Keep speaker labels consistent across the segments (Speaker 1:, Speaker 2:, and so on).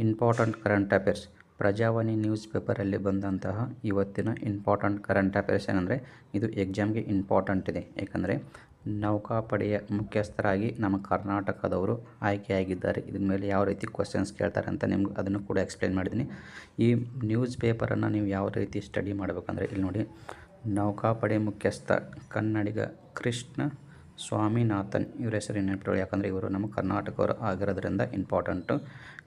Speaker 1: Important current affairs. Prajavani news ಪೇಪರಲ್ಲಿ ಬಂದಂತಹ ಇವತ್ತಿನ ಇಂಪಾರ್ಟೆಂಟ್ ಕರೆಂಟ್ ಅಫೇರ್ಸ್ ಏನಂದರೆ, ಇದು ಎಕ್ಸಾಮ್ಗೆ ಇಂಪಾರ್ಟೆಂಟ್ ಇದೆ. ಯಾಕಂದರೆ ನೌಕಾಪಡೆಯ ಮುಖ್ಯಸ್ಥರಾಗಿ ನಮ್ಮ ಕರ್ನಾಟಕದವರು ಆಯ್ಕೆಯಾಗಿದ್ದಾರೆ. ಇದ್ರ ಮೇಲೆ ಯಾವ ರೀತಿ ಕ್ವಶನ್ಸ್ ಕೇಳ್ತಾರೆ ಅಂತ ನಿಮ್ಗೆ ಅದನ್ನು ಕೂಡ ಎಕ್ಸ್ಪ್ಲೇನ್ ಮಾಡಿದ್ದೀನಿ. ಈ ನ್ಯೂಸ್ ಪೇಪರನ್ನು ನೀವು ಯಾವ ರೀತಿ ಸ್ಟಡಿ ಮಾಡಬೇಕಂದ್ರೆ, ಇಲ್ಲಿ ನೋಡಿ, ನೌಕಾಪಡೆ ಮುಖ್ಯಸ್ಥ ಕನ್ನಡಿಗ ಕೃಷ್ಣ ಸ್ವಾಮಿನಾಥನ್ ಇವರ ಹೆಸರು ನೆನಪಿಟ್ಕೊಳ್ಳಿ. ಯಾಕಂದರೆ ಇವರು ನಮ್ಮ ಕರ್ನಾಟಕವರು ಆಗಿರೋದ್ರಿಂದ ಇಂಪಾರ್ಟೆಂಟು.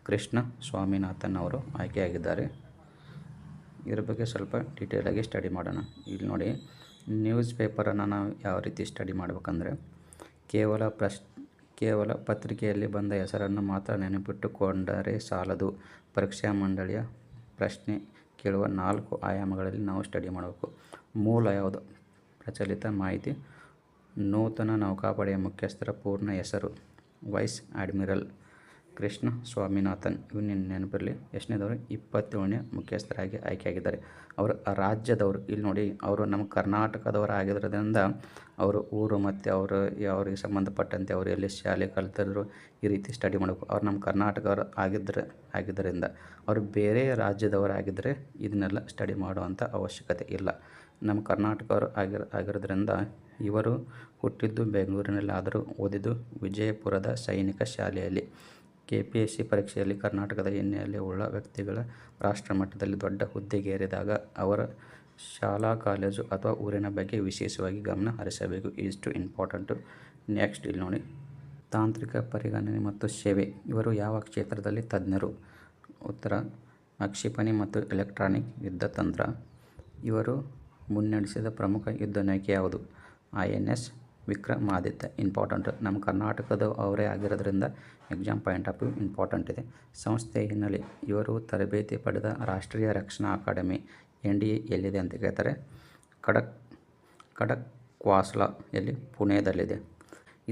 Speaker 1: ಕೃಷ್ಣ ಸ್ವಾಮಿನಾಥನ್ ಅವರು ಆಯ್ಕೆಯಾಗಿದ್ದಾರೆ. ಇದ್ರ ಬಗ್ಗೆ ಸ್ವಲ್ಪ ಡೀಟೇಲಾಗಿ ಸ್ಟಡಿ ಮಾಡೋಣ. ಇಲ್ಲಿ ನೋಡಿ, ನ್ಯೂಸ್ ಪೇಪರನ್ನು ನಾವು ಯಾವ ರೀತಿ ಸ್ಟಡಿ ಮಾಡಬೇಕಂದ್ರೆ, ಕೇವಲ ಪತ್ರಿಕೆಯಲ್ಲಿ ಬಂದ ಹೆಸರನ್ನು ಮಾತ್ರ ನೆನಪಿಟ್ಟುಕೊಂಡರೆ ಸಾಲದು. ಪರೀಕ್ಷಾ ಮಂಡಳಿಯ ಪ್ರಶ್ನೆ ಕೇಳುವ 4 ಆಯಾಮಗಳಲ್ಲಿ ನಾವು ಸ್ಟಡಿ ಮಾಡಬೇಕು. ಮೂಲ ಯಾವುದು? ಪ್ರಚಲಿತ ಮಾಹಿತಿ. ನೂತನ ನೌಕಾಪಡೆಯ ಮುಖ್ಯಸ್ಥರ ಪೂರ್ಣ ಹೆಸರು ವೈಸ್ ಅಡ್ಮಿರಲ್ ಕೃಷ್ಣ ಸ್ವಾಮಿನಾಥನ್. ಇವು ನೆನಪಿರಲಿ. ಎಷ್ಟನೇದವರು? 27ನೇ ಮುಖ್ಯಸ್ಥರಾಗಿ ಆಯ್ಕೆಯಾಗಿದ್ದಾರೆ. ಅವರು ರಾಜ್ಯದವರು. ಇಲ್ಲಿ ನೋಡಿ, ಅವರು ನಮ್ಮ ಕರ್ನಾಟಕದವರು ಆಗಿರೋದ್ರಿಂದ ಅವರು ಊರು ಮತ್ತು ಅವರು ಅವ್ರಿಗೆ ಸಂಬಂಧಪಟ್ಟಂತೆ ಅವರು ಎಲ್ಲಿ ಶಾಲೆ ಕಲಿತಿದ್ರು ಈ ರೀತಿ ಸ್ಟಡಿ ಮಾಡಬೇಕು. ಅವ್ರು ನಮ್ಮ ಕರ್ನಾಟಕವರು ಆಗಿದ್ದರಿಂದ ಅವರು ಬೇರೆ ರಾಜ್ಯದವರಾಗಿದ್ದರೆ ಇದನ್ನೆಲ್ಲ ಸ್ಟಡಿ ಮಾಡುವಂಥ ಅವಶ್ಯಕತೆ ಇಲ್ಲ. ನಮ್ಮ ಕರ್ನಾಟಕವರು ಆಗಿರೋದ್ರಿಂದ ಇವರು ಹುಟ್ಟಿದ್ದು ಬೆಂಗಳೂರಿನಲ್ಲಿ, ಆದರೂ ಓದಿದ್ದು ವಿಜಯಪುರದ ಸೈನಿಕ ಶಾಲೆಯಲ್ಲಿ. KPSC ಪರೀಕ್ಷೆಯಲ್ಲಿ ಕರ್ನಾಟಕದ ಹಿನ್ನೆಲೆ ಉಳ್ಳ ವ್ಯಕ್ತಿಗಳ ರಾಷ್ಟ್ರಮಟ್ಟದಲ್ಲಿ ದೊಡ್ಡ ಹುದ್ದೆಗೇರಿದಾಗ ಅವರ ಶಾಲಾ, ಕಾಲೇಜು ಅಥವಾ ಊರಿನ ಬಗ್ಗೆ ವಿಶೇಷವಾಗಿ ಗಮನ ಹರಿಸಬೇಕು. ಇಷ್ಟು ಇಂಪಾರ್ಟೆಂಟು. ನೆಕ್ಸ್ಟ್ ಇಲ್ಲಿ ನೋಡಿ, ತಾಂತ್ರಿಕ ಪರಿಗಣನೆ ಮತ್ತು ಸೇವೆ. ಇವರು ಯಾವ ಕ್ಷೇತ್ರದಲ್ಲಿ ತಜ್ಞರು? ಉತ್ತರ, ಕ್ಷಿಪಣಿ ಮತ್ತು ಎಲೆಕ್ಟ್ರಾನಿಕ್ ಯುದ್ಧತಂತ್ರ. ಇವರು ಮುನ್ನಡೆಸಿದ ಪ್ರಮುಖ ಯುದ್ಧ ನೌಕೆ ಯಾವುದು? INS ವಿಕ್ರಮಾದಿತ್ಯ. ಇಂಪಾರ್ಟೆಂಟ್. ನಮ್ಮ ಕರ್ನಾಟಕದ ಅವರೇ ಆಗಿರೋದ್ರಿಂದ exam point of view important ಇದೆ. ಸಂಸ್ಥೆಯ ಹಿನ್ನೆಲೆ. ಇವರು ತರಬೇತಿ ಪಡೆದ ರಾಷ್ಟ್ರೀಯ ರಕ್ಷಣಾ ಅಕಾಡೆಮಿ NDA ಎಲ್ಲಿದೆ ಅಂತ ಕೇಳ್ತಾರೆ. ಖಡಕ್ವಾಸ್ಲಾ ಎಲ್ಲಿ? ಪುಣೆದಲ್ಲಿದೆ.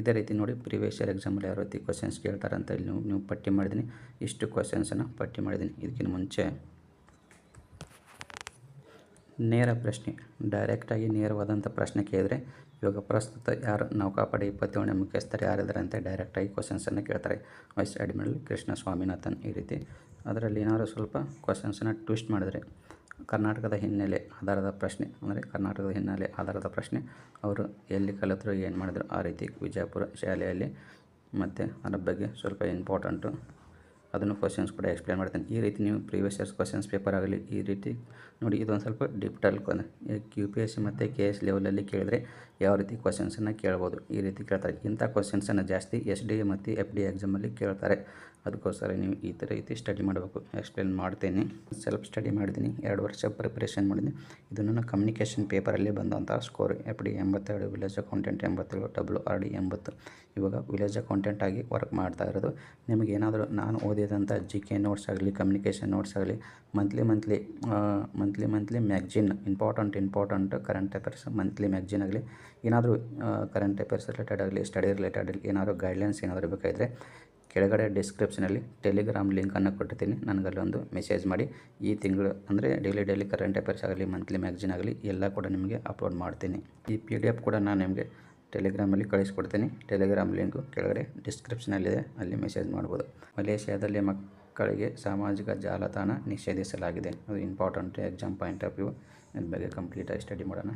Speaker 1: ಇದೇ ರೀತಿ ನೋಡಿ, ಪ್ರಿವಿಯಸ್ ಇಯರ್ ಎಕ್ಸಾಮಲ್ಲಿ ಯಾವ ರೀತಿ ಕ್ವಶನ್ಸ್ ಕೇಳ್ತಾರೆ ಅಂತ ಇಲ್ಲಿ ನೀವು ಪಟ್ಟಿ ಮಾಡಿದ್ದೀನಿ. ಇಷ್ಟು ಕ್ವಶನ್ಸನ್ನು ಪಟ್ಟಿ ಮಾಡಿದ್ದೀನಿ. ಇದಕ್ಕಿಂತ ಮುಂಚೆ ನೇರ ಪ್ರಶ್ನೆ, ಡೈರೆಕ್ಟಾಗಿ ನೇರವಾದಂಥ ಪ್ರಶ್ನೆ ಕೇಳಿದರೆ, ಇವಾಗ ಪ್ರಸ್ತುತ ಯಾರು ನೌಕಾಪಡೆ 27ನೇ ಮುಖ್ಯಸ್ಥರು ಯಾರಿದ್ದಾರೆ ಅಂತ ಡೈರೆಕ್ಟಾಗಿ ಕ್ವಶನ್ಸನ್ನು ಕೇಳ್ತಾರೆ. Wise admiral Krishna Swaminathan. ಈ ರೀತಿ ಅದರಲ್ಲಿ ಏನಾದರೂ ಸ್ವಲ್ಪ ಕ್ವಶನ್ಸನ್ನು ಟ್ವಿಸ್ಟ್ ಮಾಡಿದರೆ, ಕರ್ನಾಟಕದ ಹಿನ್ನೆಲೆ ಆಧಾರದ ಪ್ರಶ್ನೆ ಅಂದರೆ ಕರ್ನಾಟಕದ ಹಿನ್ನೆಲೆ ಆಧಾರದ ಪ್ರಶ್ನೆ, ಅವರು ಎಲ್ಲಿ ಕಲಿತರು, ಏನು ಮಾಡಿದ್ರು, ಆ ರೀತಿ ವಿಜಯಪುರ ಶಾಲೆಯಲ್ಲಿ, ಮತ್ತು ಅದರ ಬಗ್ಗೆ ಸ್ವಲ್ಪ ಇಂಪಾರ್ಟೆಂಟು, ಅದನ್ನು ಕ್ವಶನ್ಸ್ ಕೂಡ ಎಕ್ಸ್ಪ್ಲೇನ್ ಮಾಡ್ತೀನಿ. ಈ ರೀತಿ ನೀವು ಪ್ರೀವಿಯಸ್ ಇಯರ್ಸ್ ಕ್ವಶನ್ಸ್ ಪೇಪರ್ ಆಗಲಿ ಈ ರೀತಿ ನೋಡಿ, ಇದೊಂದು ಸ್ವಲ್ಪ ಡಿಫಿಕಲ್ಟ್ QPSC ಮತ್ತು KS ಲೆವೆಲಲ್ಲಿ ಕೇಳಿದರೆ ಯಾವ ರೀತಿ ಕ್ವಶನ್ಸನ್ನು ಕೇಳ್ಬೋದು, ಈ ರೀತಿ ಕೇಳ್ತಾರೆ. ಇಂಥ ಕ್ವಶನ್ಸನ್ನು ಜಾಸ್ತಿ SDA ಮತ್ತು FDA ಎಕ್ಸಾಮಲ್ಲಿ ಕೇಳ್ತಾರೆ. ಅದಕ್ಕೋಸ್ಕರ ನೀವು ಈ ರೀತಿ ಸ್ಟಡಿ ಮಾಡಬೇಕು. ಎಕ್ಸ್ಪ್ಲೇನ್ ಮಾಡ್ತೀನಿ. ಸೆಲ್ಫ್ ಸ್ಟಡಿ ಮಾಡಿದ್ದೀನಿ. 2 ವರ್ಷ ಪ್ರಿಪ್ರೇಷನ್ ಮಾಡಿದ್ದೀನಿ. ಇದು ನನ್ನ ಕಮ್ಯುನಿಕೇಷನ್ ಪೇಪರಲ್ಲಿ ಬಂದಂಥ score. FD 82, village accountant 87, WRD 80. ಇವಾಗ ವಿಲೇಜ್ ಅಕೌಂಟೆಂಟ್ ಆಗಿ ವರ್ಕ್ ಮಾಡ್ತಾ ಇರೋದು. ನಿಮಗೇನಾದರೂ ನಾನು ಓದಿದಂಥ GK ನೋಟ್ಸ್ ಆಗಲಿ, ಕಮ್ಯುನಿಕೇಷನ್ ನೋಟ್ಸ್ ಆಗಲಿ, monthly magazine important current affairs monthly magazine ಆಗಲಿ, ಏನಾದರೂ ಕರೆಂಟ್ ಅಫೇರ್ಸ್ ರಿಲೇಟೆಡ್ ಆಗಲಿ, ಸ್ಟಡಿ ರಿಲೇಟೆಡ್ ಆಗಲಿ, ಏನಾದರೂ ಗೈಡ್ಲೈನ್ಸ್ ಏನಾದರೂ ಬೇಕಾದರೆ ಕೆಳಗಡೆ ಡಿಸ್ಕ್ರಿಪ್ಷನಲ್ಲಿ ಟೆಲಿಗ್ರಾಮ್ ಲಿಂಕನ್ನು ಕೊಟ್ಟಿರ್ತೀನಿ. ನನಗಲ್ಲೊಂದು ಮೆಸೇಜ್ ಮಾಡಿ. ಈ ತಿಂಗಳು ಅಂದರೆ ಡೈಲಿ ಕರೆಂಟ್ ಅಫೇರ್ಸ್ ಆಗಲಿ, ಮಂತ್ಲಿ ಮ್ಯಾಗ್ಜಿನ್ ಆಗಲಿ ಎಲ್ಲ ಕೂಡ ನಿಮಗೆ ಅಪ್ಲೋಡ್ ಮಾಡ್ತೀನಿ. ಈ PDF ಕೂಡ ನಾನು ನಿಮಗೆ ಟೆಲಿಗ್ರಾಮಲ್ಲಿ ಕಳಿಸ್ಕೊಡ್ತೀನಿ. ಟೆಲಿಗ್ರಾಮ್ ಲಿಂಕು ಕೆಳಗಡೆ ಡಿಸ್ಕ್ರಿಪ್ಷನಲ್ಲಿದೆ, ಅಲ್ಲಿ ಮೆಸೇಜ್ ಮಾಡ್ಬೋದು. ಮಲೇಷ್ಯಾದಲ್ಲಿ ಮಕ್ಕಳಿಗೆ ಸಾಮಾಜಿಕ ಜಾಲತಾಣ ನಿಷೇಧಿಸಲಾಗಿದೆ. ಅದು important exam point of view. ಇದ್ರ ಬಗ್ಗೆ ಕಂಪ್ಲೀಟಾಗಿ ಸ್ಟಡಿ ಮಾಡೋಣ.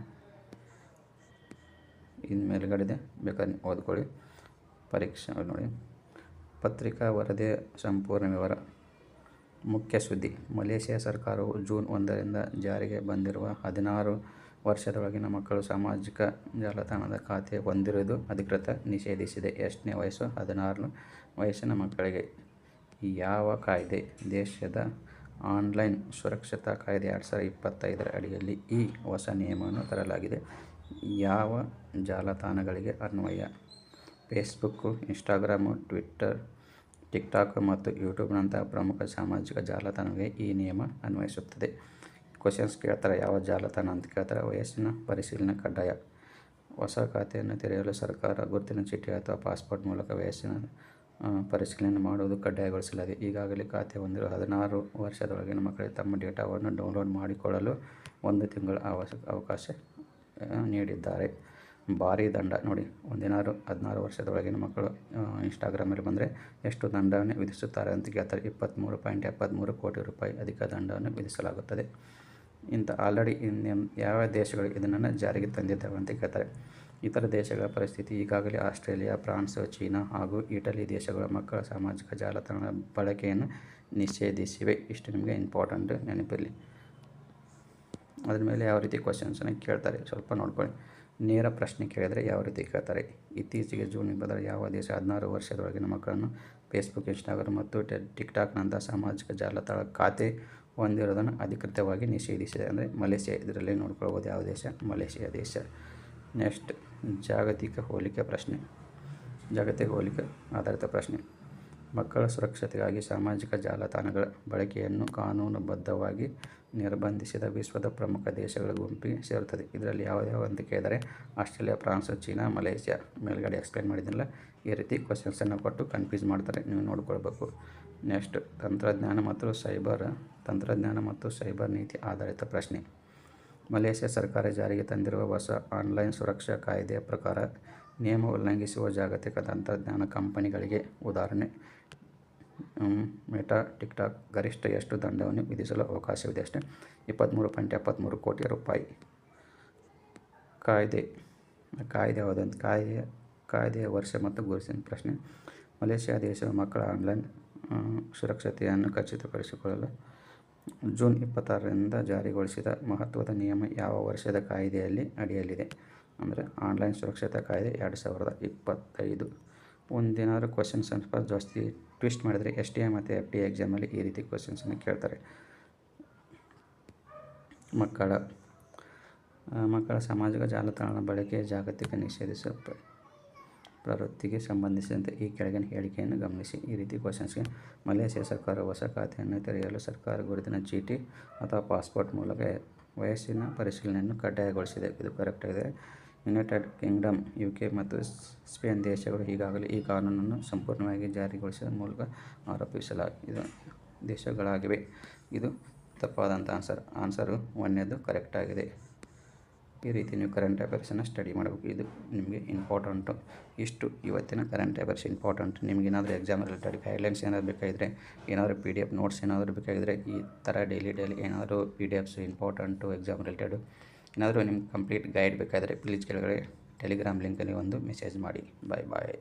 Speaker 1: ಇನ್ನು ಮೇಲ್ಗಡೆ ಬೇಕಾದ್ರೆ ಓದ್ಕೊಳ್ಳಿ. ಪರೀಕ್ಷೆ ನೋಡಿ, ಪತ್ರಿಕಾ ವರದಿಯ ಸಂಪೂರ್ಣ ವಿವರ. ಮುಖ್ಯ ಸುದ್ದಿ. ಮಲೇಷ್ಯಾ ಸರ್ಕಾರವು ಜೂನ್ 1ರಿಂದ ಜಾರಿಗೆ ಬಂದಿರುವ 16 ವರ್ಷದೊಳಗಿನ ಮಕ್ಕಳು ಸಾಮಾಜಿಕ ಜಾಲತಾಣದ ಖಾತೆ ಹೊಂದಿರುವುದು ಅಧಿಕೃತ ನಿಷೇಧಿಸಿದೆ. ಎಷ್ಟನೇ ವಯಸ್ಸು? 16 ವಯಸ್ಸಿನ ಮಕ್ಕಳಿಗೆ. ಯಾವ ಕಾಯ್ದೆ? ದೇಶದ ಆನ್ಲೈನ್ ಸುರಕ್ಷತಾ ಕಾಯ್ದೆ 2025 ಅಡಿಯಲ್ಲಿ ಈ ಹೊಸ ನಿಯಮವನ್ನು ತರಲಾಗಿದೆ. ಯಾವ ಜಾಲತಾಣಗಳಿಗೆ ಅನ್ವಯ? ಫೇಸ್ಬುಕ್ಕು, ಇನ್ಸ್ಟಾಗ್ರಾಮು, ಟ್ವಿಟ್ಟರ್, ಟಿಕ್ಟಾಕ್ ಮತ್ತು ಯೂಟ್ಯೂಬ್ನಂತಹ ಪ್ರಮುಖ ಸಾಮಾಜಿಕ ಜಾಲತಾಣಗಳಿಗೆ ಈ ನಿಯಮ ಅನ್ವಯಿಸುತ್ತದೆ. ಕ್ವಶನ್ಸ್ ಕೇಳ್ತಾರೆ, ಯಾವ ಜಾಲತಾಣ ಅಂತ ಕೇಳ್ತಾರೆ. ವಯಸ್ಸಿನ ಪರಿಶೀಲನೆ ಕಡ್ಡಾಯ. ಹೊಸ ಖಾತೆಯನ್ನು ತೆರೆಯಲು ಸರ್ಕಾರ ಗುರುತಿನ ಚೀಟಿ ಅಥವಾ ಪಾಸ್ಪೋರ್ಟ್ ಮೂಲಕ ವಯಸ್ಸಿನ ಪರಿಶೀಲನೆ ಮಾಡುವುದು ಕಡ್ಡಾಯಗೊಳಿಸಲಾಗಿದೆ. ಈಗಾಗಲೇ ಖಾತೆ ಹೊಂದಿರುವ 16 ವರ್ಷದೊಳಗಿನ ಮಕ್ಕಳಿಗೆ ತಮ್ಮ ಡೇಟಾವನ್ನು ಡೌನ್ಲೋಡ್ ಮಾಡಿಕೊಳ್ಳಲು 1 ತಿಂಗಳ ಅವಕಾಶ ನೀಡಿದ್ದಾರೆ. ಭಾರಿ ದಂಡ ನೋಡಿ. ಒಂದೇನಾದ್ರು 16 ವರ್ಷದೊಳಗಿನ ಮಕ್ಕಳು ಇನ್ಸ್ಟಾಗ್ರಾಮಲ್ಲಿ ಬಂದರೆ ಎಷ್ಟು ದಂಡವನ್ನು ವಿಧಿಸುತ್ತಾರೆ ಅಂತ ಕೇಳ್ತಾರೆ. 23.73 ಕೋಟಿ ರೂಪಾಯಿ ಅಧಿಕ ದಂಡವನ್ನು ವಿಧಿಸಲಾಗುತ್ತದೆ. ಇಂಥ ಆಲ್ರೆಡಿ ಯಾವ ದೇಶಗಳು ಇದನ್ನು ಜಾರಿಗೆ ತಂದಿದ್ದಾವೆ ಅಂತ ಕೇಳ್ತಾರೆ. ಇತರ ದೇಶಗಳ ಪರಿಸ್ಥಿತಿ ಈಗಾಗಲೇ ಆಸ್ಟ್ರೇಲಿಯಾ, ಫ್ರಾನ್ಸ್, ಚೀನಾ ಹಾಗೂ ಇಟಲಿ ದೇಶಗಳ ಮಕ್ಕಳ ಸಾಮಾಜಿಕ ಜಾಲತಾಣ ಬಳಕೆಯನ್ನು ನಿಷೇಧಿಸಿವೆ. ಇಷ್ಟು ನಿಮಗೆ ಇಂಪಾರ್ಟೆಂಟ್ ನೆನಪಿರಲಿ. ಅದ್ರ ಮೇಲೆ ಯಾವ ರೀತಿ ಕ್ವಶನ್ಸನ್ನು ಕೇಳ್ತಾರೆ ಸ್ವಲ್ಪ ನೋಡ್ಕೊಳ್ಳಿ. ನೇರ ಪ್ರಶ್ನೆ ಕೇಳಿದರೆ ಯಾವ ರೀತಿ ಕೇಳ್ತಾರೆ. ಇತ್ತೀಚೆಗೆ ಜೂನ್ 20 ಯಾವ ದೇಶ 16 ವರ್ಷದೊಳಗಿನ ಮಕ್ಕಳನ್ನು ಫೇಸ್ಬುಕ್, ಇನ್ಸ್ಟಾಗ್ರಾಮ್ ಮತ್ತು ಟಿಕ್ಟಾಕ್ನಂಥ ಸಾಮಾಜಿಕ ಜಾಲತಾಣ ಖಾತೆ ಹೊಂದಿರೋದನ್ನು ಅಧಿಕೃತವಾಗಿ ನಿಷೇಧಿಸಿದೆ ಅಂದರೆ ಮಲೇಷ್ಯಾ. ಇದರಲ್ಲಿ ನೋಡ್ಕೊಳ್ಬೋದು ಯಾವ ದೇಶ, ಮಲೇಷ್ಯಾ ದೇಶ. ನೆಕ್ಸ್ಟ್ ಜಾಗತಿಕ ಹೋಲಿಕೆ ಪ್ರಶ್ನೆ. ಜಾಗತಿಕ ಹೋಲಿಕೆ ಆಧಾರಿತ ಪ್ರಶ್ನೆ. ಮಕ್ಕಳ ಸುರಕ್ಷತೆಗಾಗಿ ಸಾಮಾಜಿಕ ಜಾಲತಾಣಗಳ ಬಳಕೆಯನ್ನು ಕಾನೂನುಬದ್ಧವಾಗಿ ನಿರ್ಬಂಧಿಸಿದ ವಿಶ್ವದ ಪ್ರಮುಖ ದೇಶಗಳ ಗುಂಪಿಗೆ ಸೇರುತ್ತದೆ. ಇದರಲ್ಲಿ ಯಾವ್ಯಾವ ಅಂತ ಕೇಳಿದರೆ ಆಸ್ಟ್ರೇಲಿಯಾ, ಫ್ರಾನ್ಸ್, ಚೀನಾ, ಮಲೇಷ್ಯಾ. ಮೇಲ್ಗಡೆ ಎಕ್ಸ್ಪ್ಲೇನ್ ಮಾಡಿದ್ನಲ್ಲ, ಈ ರೀತಿ ಕ್ವಶನ್ಸನ್ನು ಕೊಟ್ಟು ಕನ್ಫ್ಯೂಸ್ ಮಾಡ್ತಾರೆ, ನೀವು ನೋಡ್ಕೊಳ್ಬೇಕು. ನೆಕ್ಸ್ಟ್ ತಂತ್ರಜ್ಞಾನ ಮತ್ತು ಸೈಬರ್ ನೀತಿ ಆಧಾರಿತ ಪ್ರಶ್ನೆ. ಮಲೇಷ್ಯಾ ಸರ್ಕಾರ ಜಾರಿಗೆ ತಂದಿರುವ ಹೊಸ ಆನ್ಲೈನ್ ಸುರಕ್ಷಾ ಕಾಯ್ದೆಯ ಪ್ರಕಾರ ನಿಯಮ ಉಲ್ಲಂಘಿಸುವ ಜಾಗತಿಕ ತಂತ್ರಜ್ಞಾನ ಕಂಪನಿಗಳಿಗೆ ಉದಾಹರಣೆ ಮೆಟಾ, ಟಿಕ್ಟಾಕ್ ಗರಿಷ್ಠ ಎಷ್ಟು ದಂಡವನ್ನು ವಿಧಿಸಲು ಅವಕಾಶವಿದೆ ಅಷ್ಟೇ 23.73 ಕೋಟಿ ರೂಪಾಯಿ. ಕಾಯ್ದೆ ಯಾವುದಂತ ಕಾಯ್ದೆಯ ವರ್ಷ ಮತ್ತು ಗುರುತಿನ ಪ್ರಶ್ನೆ. ಮಲೇಷ್ಯಾ ದೇಶವು ಮಕ್ಕಳ ಆನ್ಲೈನ್ ಸುರಕ್ಷತೆಯನ್ನು ಖಚಿತಪಡಿಸಿಕೊಳ್ಳಲು ಜೂನ್ 26ರಿಂದ ಜಾರಿಗೊಳಿಸಿದ ಮಹತ್ವದ ನಿಯಮ ಯಾವ ವರ್ಷದ ಕಾಯ್ದೆಯಲ್ಲಿ ಅಡಿಯಲ್ಲಿದೆ ಅಂದರೆ ಆನ್ಲೈನ್ ಸುರಕ್ಷತಾ ಕಾಯ್ದೆ 2025. ಒಂದೇನಾದರೂ ಕ್ವಶನ್ ಸ್ವಲ್ಪ ಜಾಸ್ತಿ ಟ್ವಿಸ್ಟ್ ಮಾಡಿದರೆ STI ಮತ್ತು FTI ಎಕ್ಸಾಮಲ್ಲಿ ಈ ರೀತಿ ಕ್ವಶನ್ಸನ್ನು ಕೇಳ್ತಾರೆ. ಮಕ್ಕಳ ಸಾಮಾಜಿಕ ಜಾಲತಾಣ ಬಳಕೆಯ ಜಾಗತಿಕ ನಿಷೇಧಿಸುವ ಪ್ರವೃತ್ತಿಗೆ ಸಂಬಂಧಿಸಿದಂತೆ ಈ ಕೆಳಗಿನ ಹೇಳಿಕೆಯನ್ನು ಗಮನಿಸಿ. ಈ ರೀತಿ ಕ್ವಶನ್ಸ್ಗೆ ಮಲೇಷ್ಯಾ ಸರ್ಕಾರ ಹೊಸ ಖಾತೆಯನ್ನು ತೆರೆಯಲು ಸರ್ಕಾರ ಗುರುತಿನ ಚೀಟಿ ಅಥವಾ ಪಾಸ್ಪೋರ್ಟ್ ಮೂಲಕ ವಯಸ್ಸಿನ ಪರಿಶೀಲನೆಯನ್ನು ಕಡ್ಡಾಯಗೊಳಿಸಿದೆ. ಇದು ಕರೆಕ್ಟ್ ಆಗಿದೆ. ಯುನೈಟೆಡ್ ಕಿಂಗ್ಡಮ್, UK ಮತ್ತು ಸ್ಪೇನ್ ದೇಶಗಳು ಈಗಾಗಲೇ ಈ ಕಾನೂನನ್ನು ಸಂಪೂರ್ಣವಾಗಿ ಜಾರಿಗೊಳಿಸಿದ ಮೂಲಕ ಆರೋಪಿಸಲಾದ ದೇಶಗಳಾಗಿವೆ. ಇದು ತಪ್ಪಾದಂಥ ಆನ್ಸರು 1ನೇದು ಕರೆಕ್ಟ್ ಆಗಿದೆ. ಈ ರೀತಿ ನೀವು ಕರೆಂಟ್ ಅಫೇರ್ಸನ್ನು ಸ್ಟಡಿ ಮಾಡಬೇಕು. ಇದು ನಿಮಗೆ ಇಂಪಾರ್ಟೆಂಟು. ಇಷ್ಟು ಇವತ್ತಿನ ಕರೆಂಟ್ ಅಫೇರ್ಸ್ ಇಂಪಾರ್ಟೆಂಟ್. ನಿಮಗೇನಾದರೂ ಎಕ್ಸಾಮ್ ರಿಲೇಟೆಡ್ ಗೈಡ್ಲೈನ್ಸ್ ಏನಾದರೂ ಬೇಕಾಗಿದ್ದರೆ, ಏನಾದರೂ PDF ನೋಟ್ಸ್ ಏನಾದರೂ ಬೇಕಾಗಿದ್ದರೆ, ಈ ಥರ ಡೈಲಿ ಏನಾದರೂ PDFs ಇಂಪಾರ್ಟೆಂಟು ಎಕ್ಸಾಮ್ ರಿಲೇಟೆಡು ಏನಾದರೂ ನಿಮ್ಗೆ ಕಂಪ್ಲೀಟ್ ಗೈಡ್ ಬೇಕಾದರೆ ಪ್ಲೀಸ್ ಕೆಳಗಡೆ ಟೆಲಿಗ್ರಾಮ್ ಲಿಂಕಲ್ಲಿ ಒಂದು ಮೆಸೇಜ್ ಮಾಡಿ. ಬಾಯ್.